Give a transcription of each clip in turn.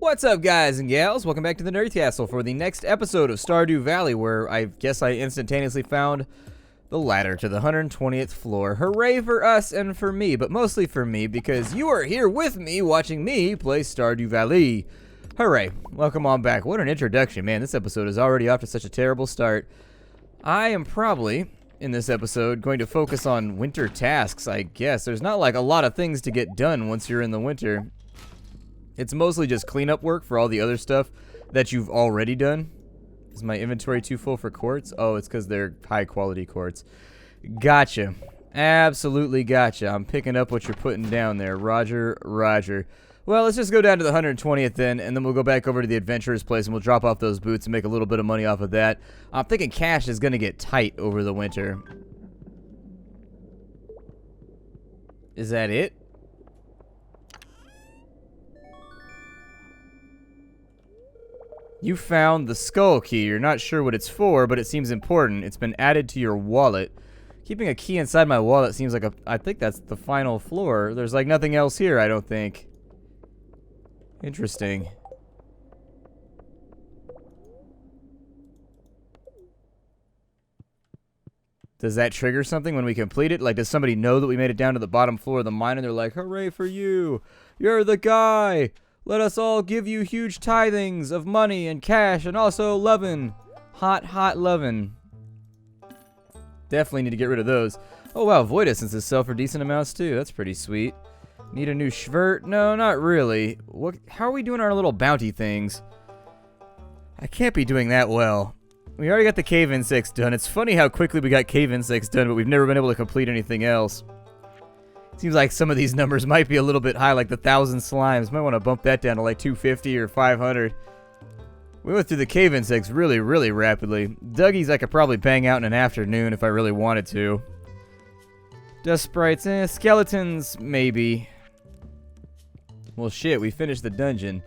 What's up, guys and gals? Welcome back to the Nerd Castle for the next episode of Stardew Valley, where I guess I instantaneously found the ladder to the 120th floor. Hooray for us and for me, but mostly for me because you are here with me watching me play Stardew Valley. Hooray. Welcome on back. What an introduction, man. This episode is already off to such a terrible start. I am probably, in this episode, going to focus on winter tasks, I guess. There's not like a lot of things to get done once you're in the winter. It's mostly just cleanup work for all the other stuff that you've already done. Is my inventory too full for quartz? Oh, it's because they're high quality quartz. Gotcha. Absolutely gotcha. I'm picking up what you're putting down there. Roger, roger. Well, let's just go down to the 120th then, and then we'll go back over to the adventurer's place and we'll drop off those boots and make a little bit of money off of that. I'm thinking cash is going to get tight over the winter. Is that it? You found the skull key. You're not sure what it's for, but it seems important. It's been added to your wallet. Keeping a key inside my wallet seems like I think that's the final floor. There's like nothing else here, I don't think. Interesting. Does that trigger something when we complete it? Like, does somebody know that we made it down to the bottom floor of the mine and they're like, hooray for you! You're the guy! Let us all give you huge tithings of money and cash and also Lovin. Hot, hot Lovin. Definitely need to get rid of those. Oh wow, Void Essences sell for decent amounts too. That's pretty sweet. Need a new Schvert? No, not really. How are we doing our little bounty things? I can't be doing that well. We already got the cave insects done. It's funny how quickly we got cave insects done, but we've never been able to complete anything else. Seems like some of these numbers might be a little bit high, like the 1,000 slimes. Might want to bump that down to like 250 or 500. We went through the cave insects really, really rapidly. Dougies I could probably bang out in an afternoon if I really wanted to. Dust sprites, skeletons, maybe. Well, shit, we finished the dungeon.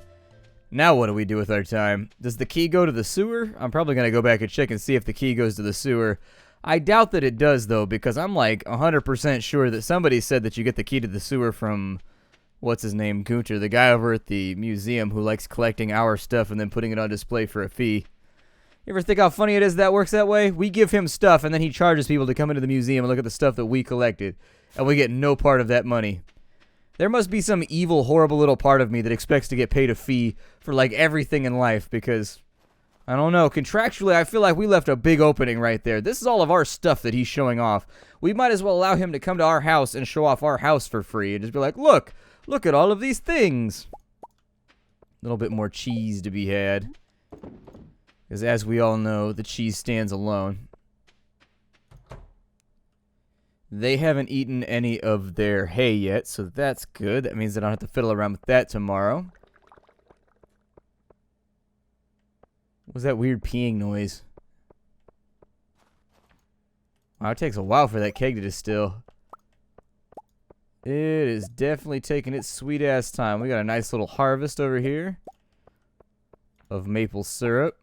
Now what do we do with our time? Does the key go to the sewer? I'm probably going to go back and check and see if the key goes to the sewer. I doubt that it does, though, because I'm like 100% sure that somebody said that you get the key to the sewer from, what's his name, Gunter, the guy over at the museum who likes collecting our stuff and then putting it on display for a fee. You ever think how funny it is that works that way? We give him stuff, and then he charges people to come into the museum and look at the stuff that we collected, and we get no part of that money. There must be some evil, horrible little part of me that expects to get paid a fee for, like, everything in life, because I don't know. Contractually, I feel like we left a big opening right there. This is all of our stuff that he's showing off. We might as well allow him to come to our house and show off our house for free and just be like, look at all of these things. A little bit more cheese to be had. Because as we all know, the cheese stands alone. They haven't eaten any of their hay yet, so that's good. That means I don't have to fiddle around with that tomorrow. What was that weird peeing noise? Wow, it takes a while for that keg to distill. It is definitely taking its sweet-ass time. We got a nice little harvest over here of maple syrup.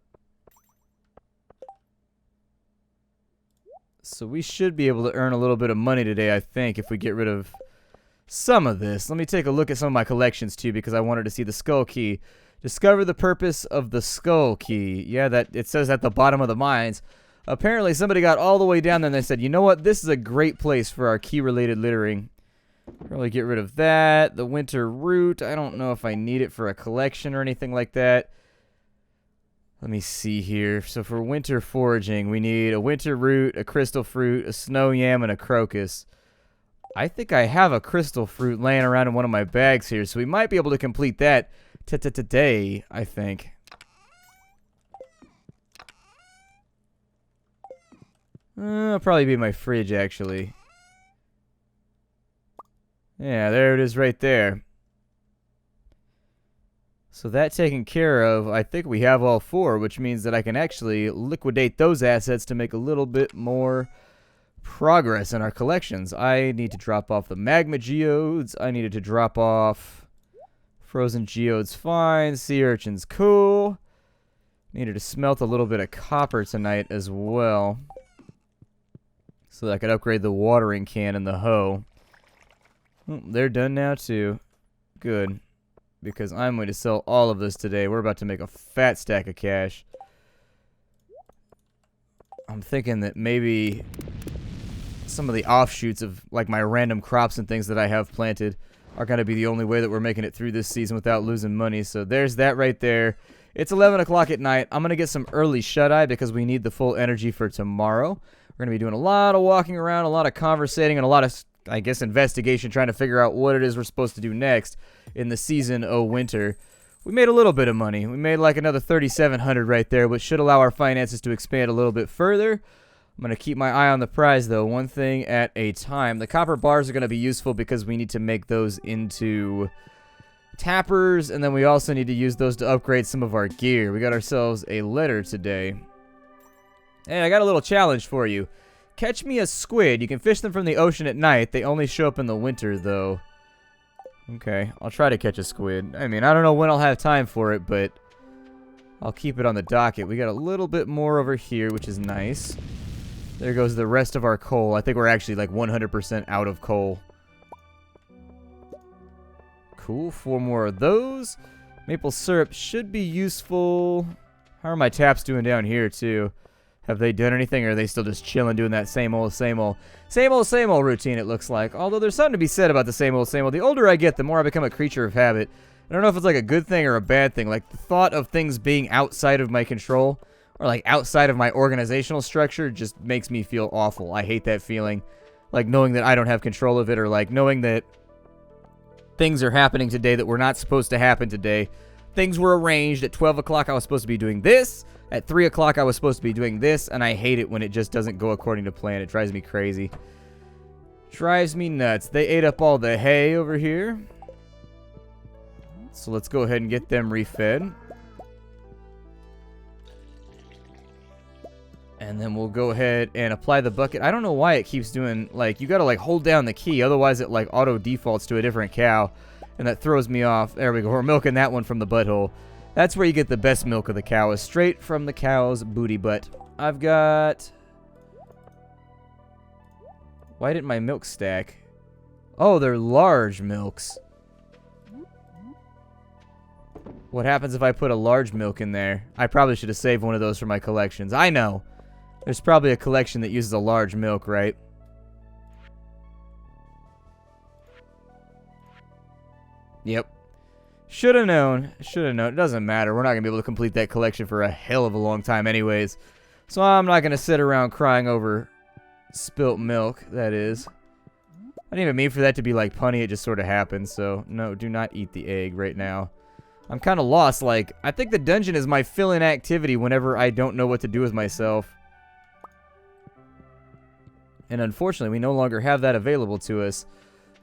So we should be able to earn a little bit of money today, I think, if we get rid of some of this. Let me take a look at some of my collections, too, because I wanted to see the skull key. Discover the purpose of the skull key. Yeah, that it says at the bottom of the mines. Apparently, somebody got all the way down there and they said, you know what? This is a great place for our key-related littering. Probably get rid of that. The winter root. I don't know if I need it for a collection or anything like that. Let me see here. So for winter foraging, we need a winter root, a crystal fruit, a snow yam, and a crocus. I think I have a crystal fruit laying around in one of my bags here, so we might be able to complete that today, I think. It'll probably be in my fridge, actually. Yeah, there it is right there. So that taken care of, I think we have all four, which means that I can actually liquidate those assets to make a little bit more progress in our collections. I need to drop off the magma geodes. I needed to drop off frozen geodes, fine. Sea urchins, cool. Needed to smelt a little bit of copper tonight as well, so that I could upgrade the watering can and the hoe. Oh, they're done now too. Good. because I'm going to sell all of this today. We're about to make a fat stack of cash. I'm thinking that maybe some of the offshoots of like my random crops and things that I have planted are going to be the only way that we're making it through this season without losing money. So there's that right there. It's 11 o'clock at night. I'm going to get some early shut-eye because we need the full energy for tomorrow. We're going to be doing a lot of walking around, a lot of conversating, and a lot of, I guess, investigation, trying to figure out what it is we're supposed to do next in the season of winter. We made a little bit of money. We made like another 3,700 right there, which should allow our finances to expand a little bit further. I'm going to keep my eye on the prize, though, one thing at a time. The copper bars are going to be useful because we need to make those into tappers, and then we also need to use those to upgrade some of our gear. We got ourselves a letter today. Hey, I got a little challenge for you. Catch me a squid. You can fish them from the ocean at night. They only show up in the winter, though. Okay, I'll try to catch a squid. I mean, I don't know when I'll have time for it, but I'll keep it on the docket. We got a little bit more over here, which is nice. There goes the rest of our coal. I think we're actually like 100% out of coal. Cool, 4 more of those. Maple syrup should be useful. How are my taps doing down here, too? Have they done anything, or are they still just chilling, doing that same old routine, it looks like? Although there's something to be said about the same old. The older I get, the more I become a creature of habit. I don't know if it's like a good thing or a bad thing. Like, the thought of things being outside of my control, or like outside of my organizational structure, just makes me feel awful. I hate that feeling. Like, knowing that I don't have control of it, or like knowing that things are happening today that were not supposed to happen today. Things were arranged. At 12 o'clock, I was supposed to be doing this. At 3 o'clock, I was supposed to be doing this, and I hate it when it just doesn't go according to plan. It drives me crazy. Drives me nuts. They ate up all the hay over here. So let's go ahead and get them refed. And then we'll go ahead and apply the bucket. I don't know why it keeps doing, like, you gotta, like, hold down the key. Otherwise, it, like, auto-defaults to a different cow. And that throws me off. There we go. We're milking that one from the butthole. That's where you get the best milk of the cow, is straight from the cow's booty butt. I've got... Why didn't my milk stack? Oh, they're large milks. What happens if I put a large milk in there? I probably should have saved one of those for my collections. I know. There's probably a collection that uses a large milk, right? Yep. Should have known. Should have known. It doesn't matter. We're not going to be able to complete that collection for a hell of a long time anyways. So I'm not going to sit around crying over spilt milk, that is. I didn't even mean for that to be like punny. It just sort of happened. So, no, do not eat the egg right now. I'm kind of lost. Like, I think the dungeon is my fill-in activity whenever I don't know what to do with myself. And unfortunately, we no longer have that available to us.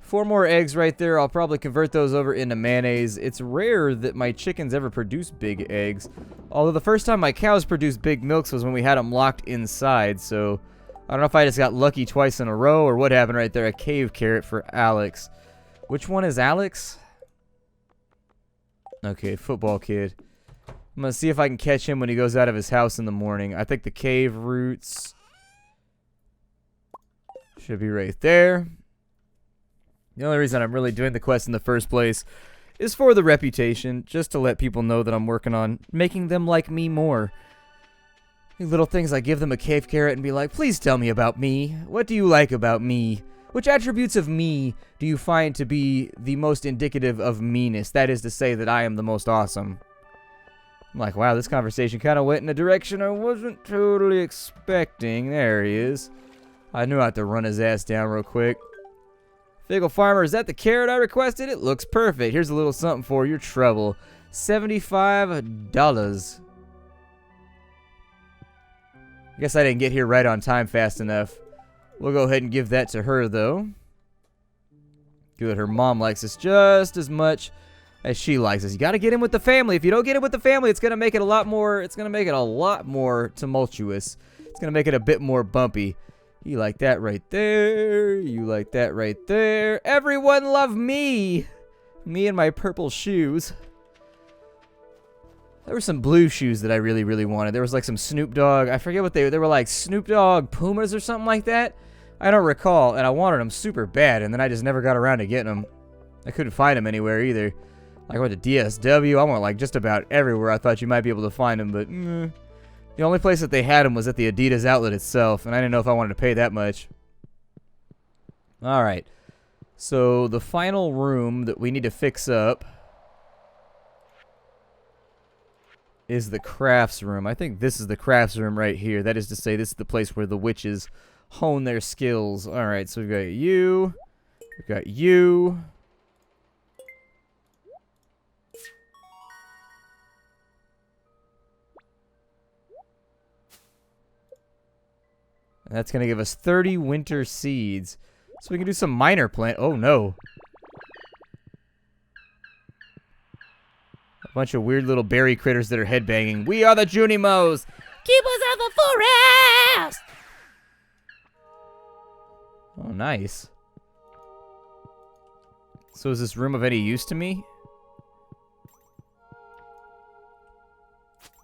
4 more eggs right there. I'll probably convert those over into mayonnaise. It's rare that my chickens ever produce big eggs. Although the first time my cows produced big milks was when we had them locked inside. So I don't know if I just got lucky twice in a row or what happened right there. A cave carrot for Alex. Which one is Alex? Okay, football kid. I'm going to see if I can catch him when he goes out of his house in the morning. I think the cave roots should be right there. The only reason I'm really doing the quest in the first place is for the reputation, just to let people know that I'm working on making them like me more. These little things like give them a cave carrot and be like, please tell me about me. What do you like about me? Which attributes of me do you find to be the most indicative of meanness? That is to say that I am the most awesome. I'm like, wow, this conversation kind of went in a direction I wasn't totally expecting. There he is. I knew I had to run his ass down real quick. Figgle Farmer, is that the carrot I requested? It looks perfect. Here's a little something for your trouble. $75. I guess I didn't get here right on time fast enough. We'll go ahead and give that to her, though. Good, her mom likes this just as much as she likes us. You gotta get in with the family. If you don't get in with the family, it's gonna make it a lot more, tumultuous. It's gonna make it a bit more bumpy. You like that right there. You like that right there. Everyone love me. Me and my purple shoes. There were some blue shoes that I really, really wanted. There was like some Snoop Dogg. I forget what they were like Snoop Dogg Pumas or something like that. I don't recall. And I wanted them super bad. And then I just never got around to getting them. I couldn't find them anywhere either. Like I went to DSW. I went like just about everywhere I thought you might be able to find them, but the only place that they had them was at the Adidas outlet itself, and I didn't know if I wanted to pay that much. All right. So the final room that we need to fix up is the crafts room. I think this is the crafts room right here. That is to say, this is the place where the witches hone their skills. All right, so we've got you. We've got you. And that's going to give us 30 winter seeds. So we can do some minor plant. Oh, no. A bunch of weird little berry critters that are headbanging. We are the Junimos. Keepers of the forest. Oh, nice. So is this room of any use to me?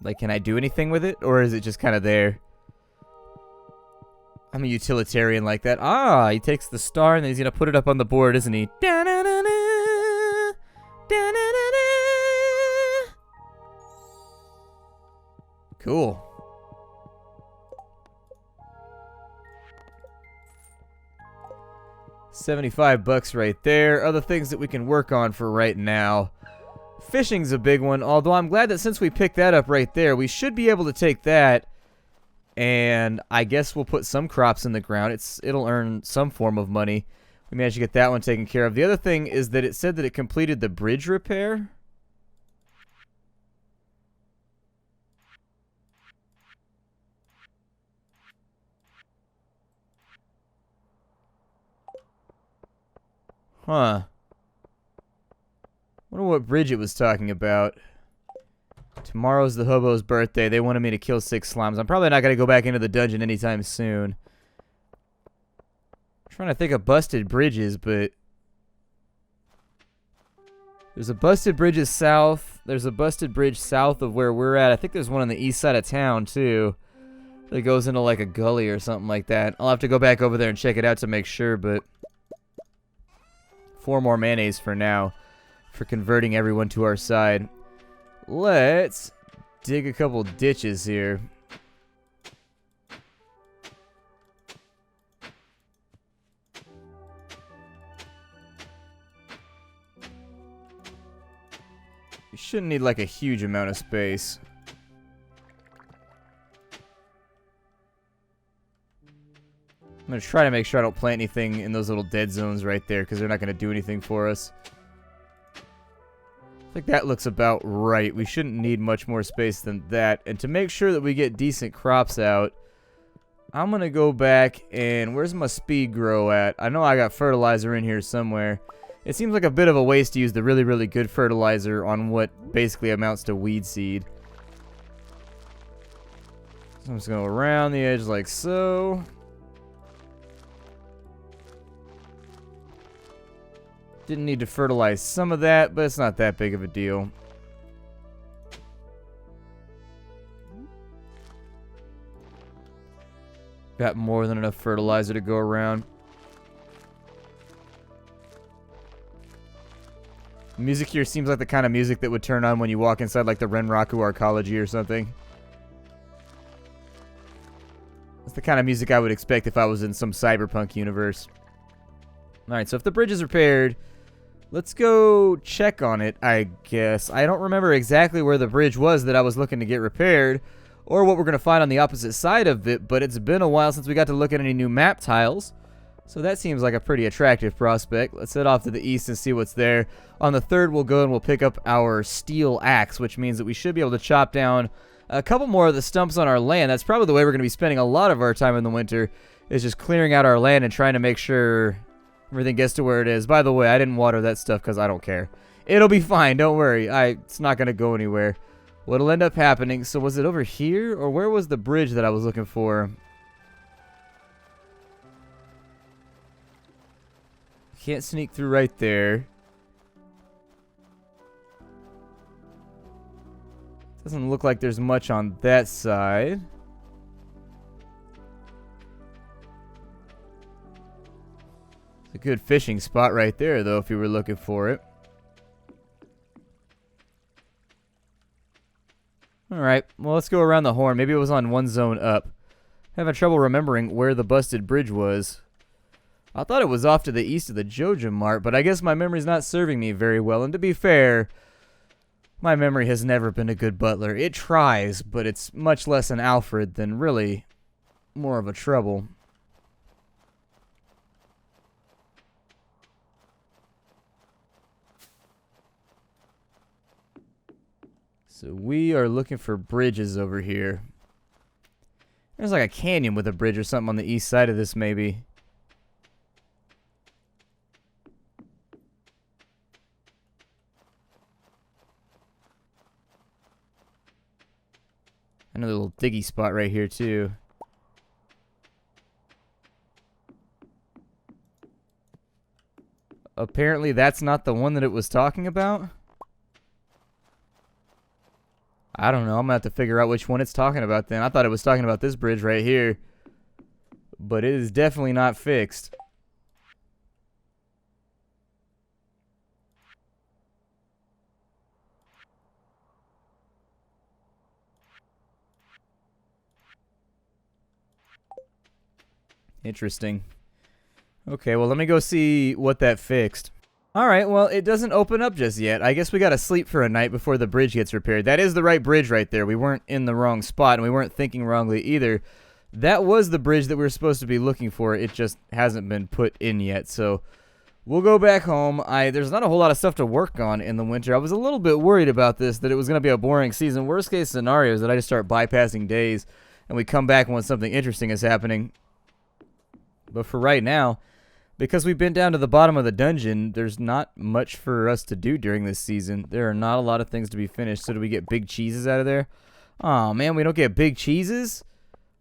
Like, can I do anything with it? Or is it just kind of there? I'm a utilitarian like that. Ah, he takes the star and then he's going to put it up on the board, isn't he? Da-na-na-na, da-na-na-na. Cool. $75 right there. Other things that we can work on for right now. Fishing's a big one, although I'm glad that since we picked that up right there, we should be able to take that, and I guess we'll put some crops in the ground. It'll earn some form of money. We managed to get that one taken care of. The other thing is that it said that it completed the bridge repair. Huh. Wonder what bridge it was talking about. Tomorrow's the hobo's birthday. They wanted me to kill 6 slimes. I'm probably not going to go back into the dungeon anytime soon. I'm trying to think of busted bridges, but... There's a busted bridge south. There's a busted bridge south of where we're at. I think there's one on the east side of town, too. That goes into like a gully or something like that. I'll have to go back over there and check it out to make sure, but... 4 more mayonnaise for now. For converting everyone to our side. Let's dig a couple ditches here. We shouldn't need like a huge amount of space. I'm going to try to make sure I don't plant anything in those little dead zones right there, because they're not going to do anything for us. I think that looks about right. We shouldn't need much more space than that. And to make sure that we get decent crops out, I'm going to go back and... Where's my speed grow at? I know I got fertilizer in here somewhere. It seems like a bit of a waste to use the really, really good fertilizer on what basically amounts to weed seed. So I'm just going to go around the edge like so. Didn't need to fertilize some of that, but it's not that big of a deal. Got more than enough fertilizer to go around. Music here seems like the kind of music that would turn on when you walk inside like the Renraku Arcology or something. It's the kind of music I would expect if I was in some cyberpunk universe. Alright, so if the bridge is repaired... Let's go check on it, I guess. I don't remember exactly where the bridge was that I was looking to get repaired, or what we're going to find on the opposite side of it, but it's been a while since we got to look at any new map tiles. So that seems like a pretty attractive prospect. Let's head off to the east and see what's there. On the 3rd, we'll go and we'll pick up our steel axe, which means that we should be able to chop down a couple more of the stumps on our land. That's probably the way we're going to be spending a lot of our time in the winter, is just clearing out our land and trying to make sure... everything gets to where it is. By the way, I didn't water that stuff because I don't care. It'll be fine, don't worry. It's not going to go anywhere. What'll end up happening... So was it over here? Or where was the bridge that I was looking for? Can't sneak through right there. Doesn't look like there's much on that side. It's a good fishing spot right there, though, if you were looking for it. Alright, well, let's go around the horn. Maybe it was on one zone up. Having trouble remembering where the busted bridge was. I thought it was off to the east of the Joja Mart, but I guess my memory's not serving me very well. And to be fair, my memory has never been a good butler. It tries, but it's much less an Alfred than really more of a trouble. So we are looking for bridges over here. There's like a canyon with a bridge or something on the east side of this, maybe. Another little diggy spot right here, too. Apparently that's not the one that it was talking about. I don't know. I'm going to have to figure out which one it's talking about then. I thought it was talking about this bridge right here. But it is definitely not fixed. Interesting. Okay, well, let me go see what that fixed. Alright, well, it doesn't open up just yet. I guess we gotta sleep for a night before the bridge gets repaired. That is the right bridge right there. We weren't in the wrong spot, and we weren't thinking wrongly either. That was the bridge that we were supposed to be looking for. It just hasn't been put in yet, so we'll go back home. There's not a whole lot of stuff to work on in the winter. I was a little bit worried about this, that it was going to be a boring season. Worst case scenario is that I just start bypassing days, and we come back when something interesting is happening. But for right now, because we've been down to the bottom of the dungeon, there's not much for us to do during this season. There are not a lot of things to be finished. So do we get big cheeses out of there? Aw, man, we don't get big cheeses?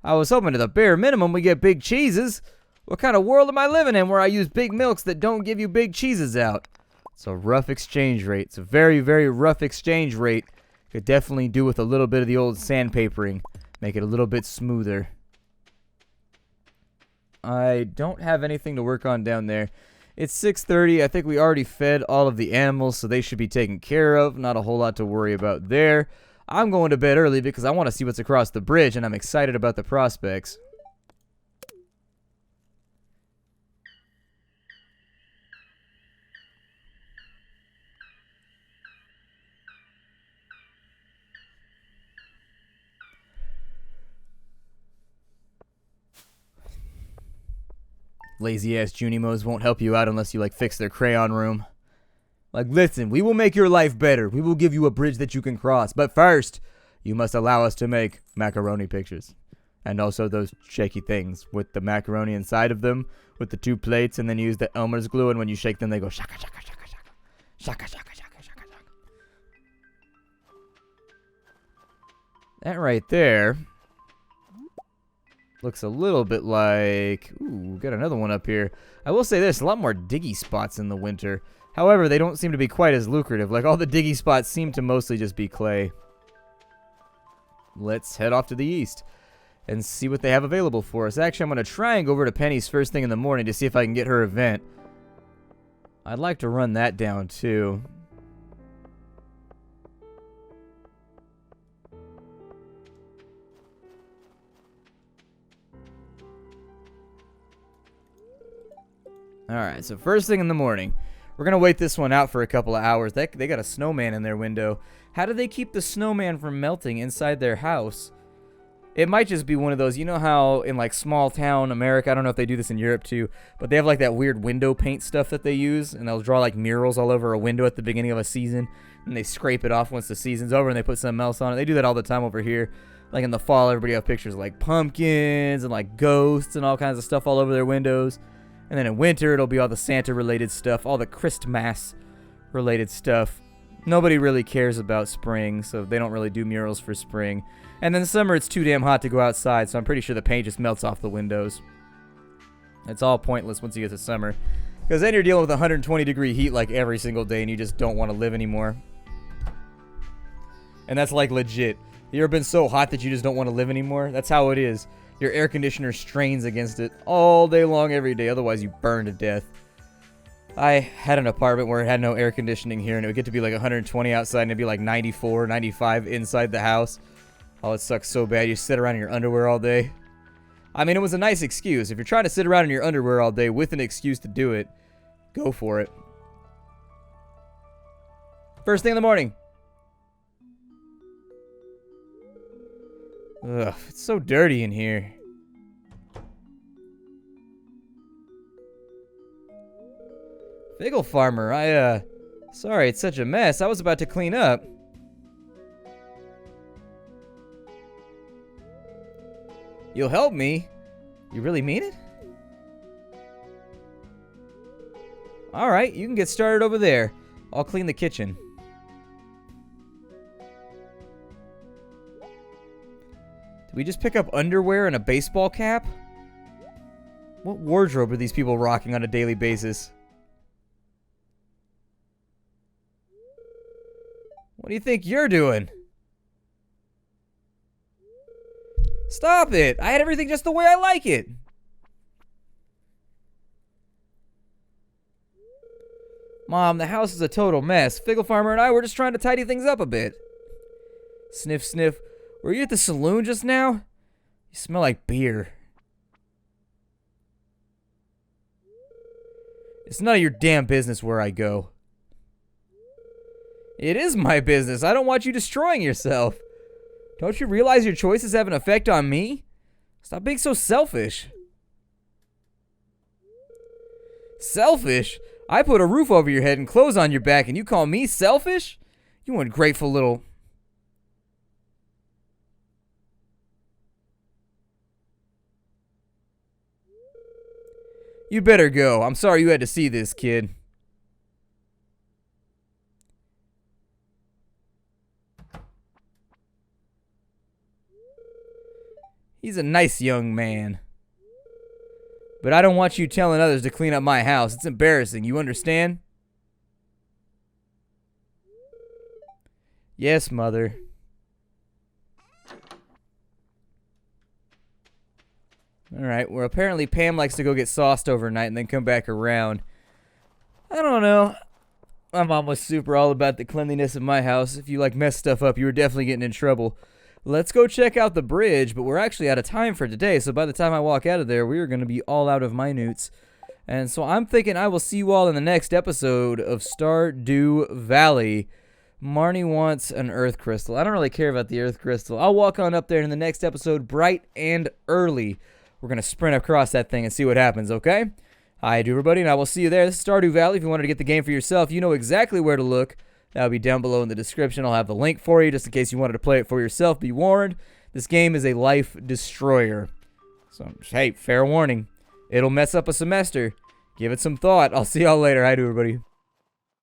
I was hoping to the bare minimum we get big cheeses. What kind of world am I living in where I use big milks that don't give you big cheeses out? It's a rough exchange rate. It's a very, very rough exchange rate. Could definitely do with a little bit of the old sandpapering. Make it a little bit smoother. I don't have anything to work on down there. It's 6:30. I think we already fed all of the animals, so they should be taken care of. Not a whole lot to worry about there. I'm going to bed early because I want to see what's across the bridge, and I'm excited about the prospects. Lazy-ass Junimos won't help you out unless you, like, fix their crayon room. Like, listen, we will make your life better. We will give you a bridge that you can cross. But first, you must allow us to make macaroni pictures. And also those shaky things with the macaroni inside of them, with the 2 plates, and then use the Elmer's glue, and when you shake them, they go shaka, shaka, shaka, shaka. Shaka, shaka, shaka, shaka, shaka. That right there looks a little bit like... Ooh, got another one up here. I will say this, a lot more diggy spots in the winter. However, they don't seem to be quite as lucrative. Like, all the diggy spots seem to mostly just be clay. Let's head off to the east and see what they have available for us. Actually, I'm going to try and go over to Penny's first thing in the morning to see if I can get her event. I'd like to run that down, too. Alright, so first thing in the morning. We're going to wait this one out for a couple of hours. They got a snowman in their window. How do they keep the snowman from melting inside their house? It might just be one of those, you know how in like small town America, I don't know if they do this in Europe too, but they have like that weird window paint stuff that they use, and they'll draw like murals all over a window at the beginning of a season, and they scrape it off once the season's over and they put something else on it. They do that all the time over here. Like in the fall, everybody have pictures of like pumpkins and like ghosts and all kinds of stuff all over their windows. And then in winter, it'll be all the Santa-related stuff, all the Christmas-related stuff. Nobody really cares about spring, so they don't really do murals for spring. And then summer, it's too damn hot to go outside, so I'm pretty sure the paint just melts off the windows. It's all pointless once you get to summer. Because then you're dealing with 120-degree heat like every single day, and you just don't want to live anymore. And that's like legit. You ever been so hot that you just don't want to live anymore? That's how it is. Your air conditioner strains against it all day long, every day. Otherwise, you burn to death. I had an apartment where it had no air conditioning here, and it would get to be like 120 outside, and it'd be like 94, 95 inside the house. Oh, it sucks so bad. You sit around in your underwear all day. I mean, it was a nice excuse. If you're trying to sit around in your underwear all day with an excuse to do it, go for it. First thing in the morning. Ugh, it's so dirty in here. Figgle farmer, sorry, it's such a mess. I was about to clean up. You'll help me? You really mean it? Alright, you can get started over there. I'll clean the kitchen. Did we just pick up underwear and a baseball cap? What wardrobe are these people rocking on a daily basis? What do you think you're doing? Stop it! I had everything just the way I like it! Mom, the house is a total mess. Figgle Farmer and I were just trying to tidy things up a bit. Sniff, sniff. Were you at the saloon just now? You smell like beer. It's none of your damn business where I go. It is my business. I don't want you destroying yourself. Don't you realize your choices have an effect on me? Stop being so selfish. Selfish? I put a roof over your head and clothes on your back and you call me selfish? You ungrateful little... You better go. I'm sorry you had to see this, kid. He's a nice young man. But I don't want you telling others to clean up my house. It's embarrassing. You understand? Yes, Mother. Alright, well, apparently Pam likes to go get sauced overnight and then come back around. I don't know. My mom was super all about the cleanliness of my house. If you, like, mess stuff up, you were definitely getting in trouble. Let's go check out the bridge, but we're actually out of time for today, so by the time I walk out of there, we are going to be all out of minutes. And so I'm thinking I will see you all in the next episode of Stardew Valley. Marnie wants an earth crystal. I don't really care about the earth crystal. I'll walk on up there in the next episode bright and early. We're going to sprint across that thing and see what happens, okay? Hi, everybody, and I will see you there. This is Stardew Valley. If you wanted to get the game for yourself, you know exactly where to look. That'll be down below in the description. I'll have the link for you just in case you wanted to play it for yourself. Be warned, this game is a life destroyer. So, hey, fair warning. It'll mess up a semester. Give it some thought. I'll see y'all later. Hi, everybody.